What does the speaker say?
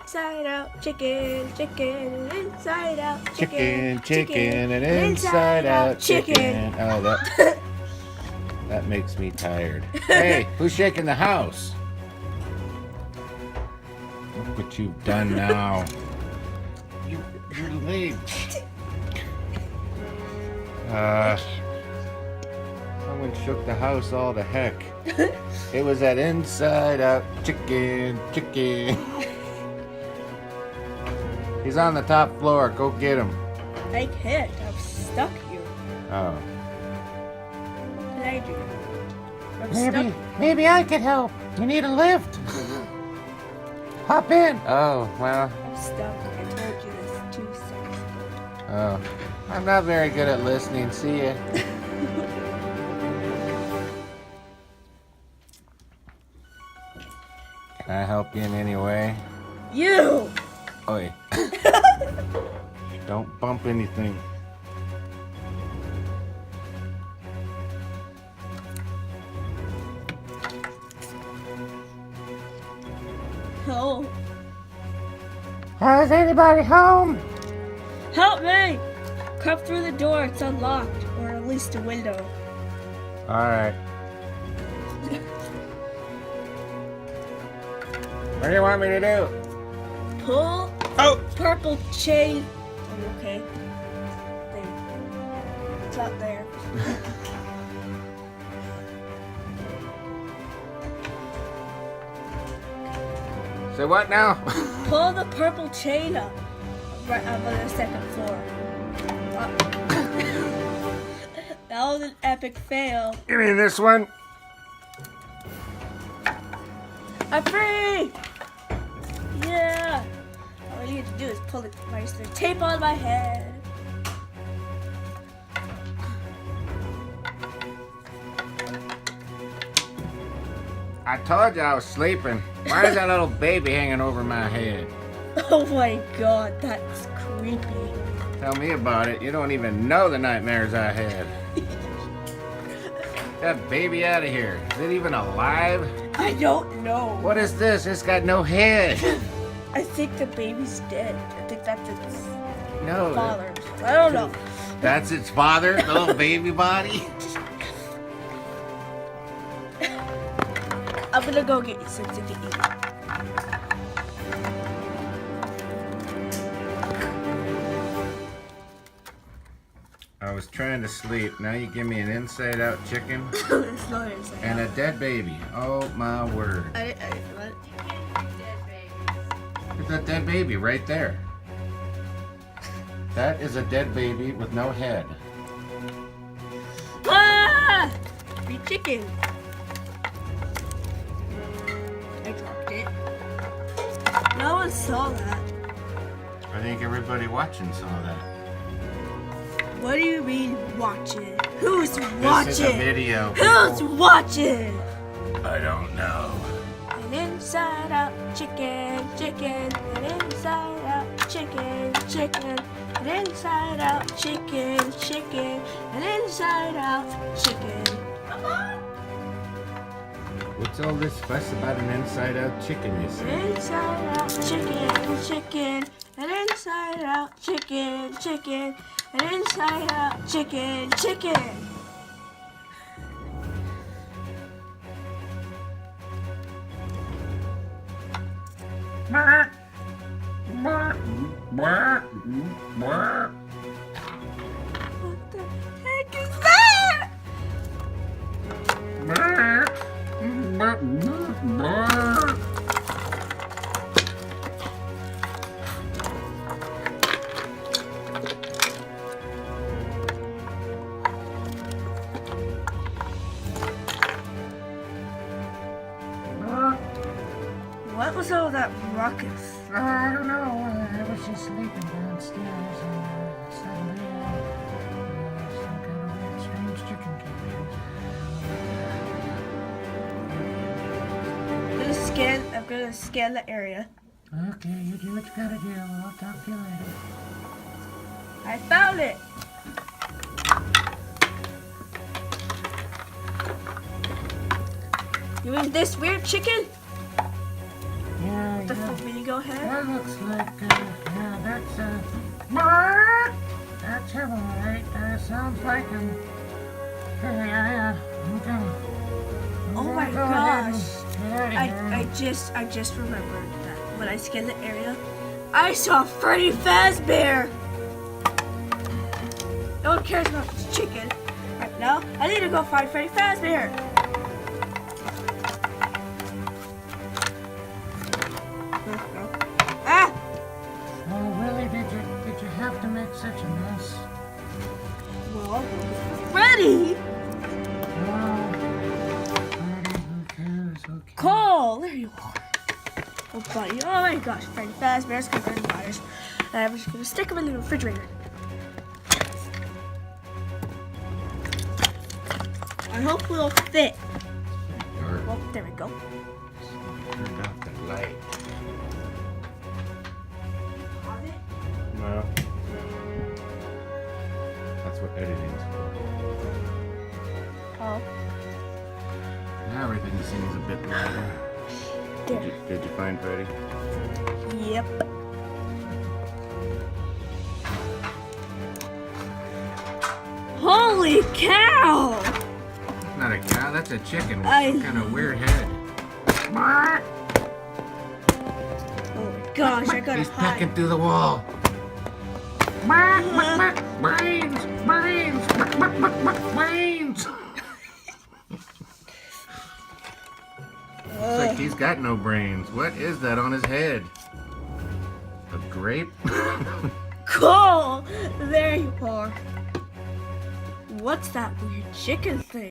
inside out chicken, chicken, inside out Chicken, chicken, and inside out chicken. Oh, that makes me tired. Hey, who's shaking the house? Look what you've done now. Your legs. Someone shook the house all to heck. It was that inside out chicken, chicken. He's on the top floor. Go get him. I can't. I'm stuck here. Oh. What can I do? I'm stuck. Maybe I could help. You need a lift. Hop in. Oh, well. I'm stuck. I told you this 2 seconds ago. Oh. I'm not very good at listening. See ya. Can I help you in any way? You! Oi. Don't bump anything. Oh. Is anybody home? Help me! Come through the door. It's unlocked. Or at least a window. Alright. What do you want me to do? Pull purple chain. Oh, okay. There. It's not there. Say what now? Pull the purple chain up. Right up on the second floor. That was an epic fail. You mean this one? I'm free! Yeah! All I need to do is pull the tape on my head. I told you I was sleeping. Why is that little baby hanging over my head? Oh my god, that's creepy. Tell me about it. You don't even know the nightmares I had. Get that baby out of here. Is it even alive? I don't know. What is this? It's got no head. I think the baby's dead. I think that's its No. father. I don't know. That's its father? The little baby body? I'm gonna go get you something to eat. I was trying to sleep. Now you give me an inside out chicken It's not inside and a out. dead baby. Oh my word. What? There's a dead baby right there. That is a dead baby with no head. Ah! Free chicken. I dropped it. No one saw that. I think everybody watching saw that. What do you mean watching? Who's watching? This is a video. Who's people. watching? I don't know. An inside out chicken, chicken, an inside out chicken, chicken, an inside out chicken, chicken, an inside out chicken. Come on! What's all this fuss about an inside out chicken, you An say? inside out chicken, chicken, an inside out chicken, chicken, an inside out chicken, chicken. What the heck is that? What was all that ruckus? I don't know. I was just sleeping downstairs and suddenly some kind of weird, strange chicken came in. I'm gonna scan the area. Okay, you do what you gotta do. I'll talk to you later. I found it. You mean this weird chicken? Yeah, the for me to go ahead? That looks like, yeah, that's him, alright. Sounds like him. Yeah, okay. Oh my Go ahead gosh. and get out of here. I just remembered that when I scanned the area, I saw Freddy Fazbear. No one cares about this chicken. Right now, I need to go find Freddy Fazbear. Ah! Oh, really? Did you have to make such a mess? Well, Freddy! Oh, Freddy, who cares? Okay. Cole! There you are. Oh, buddy. Oh my gosh, Freddy Fazbear's covered in wires. And I'm just gonna stick him in the refrigerator. I hope it'll fit. Dark. Well, there we go. Turned out the light. No. That's what editing's for. Oh, Now everything seems a bit lighter. there. Did you find Freddy? Yep. Holy cow! That's not a cow, that's a chicken with I- some kind of weird head. Oh my gosh, I gotta He's hide. pecking through the wall. Brains! Brains! Brains! Looks like he's got no brains. What is that on his head? A grape? Cool! There you are. What's that weird chicken thing?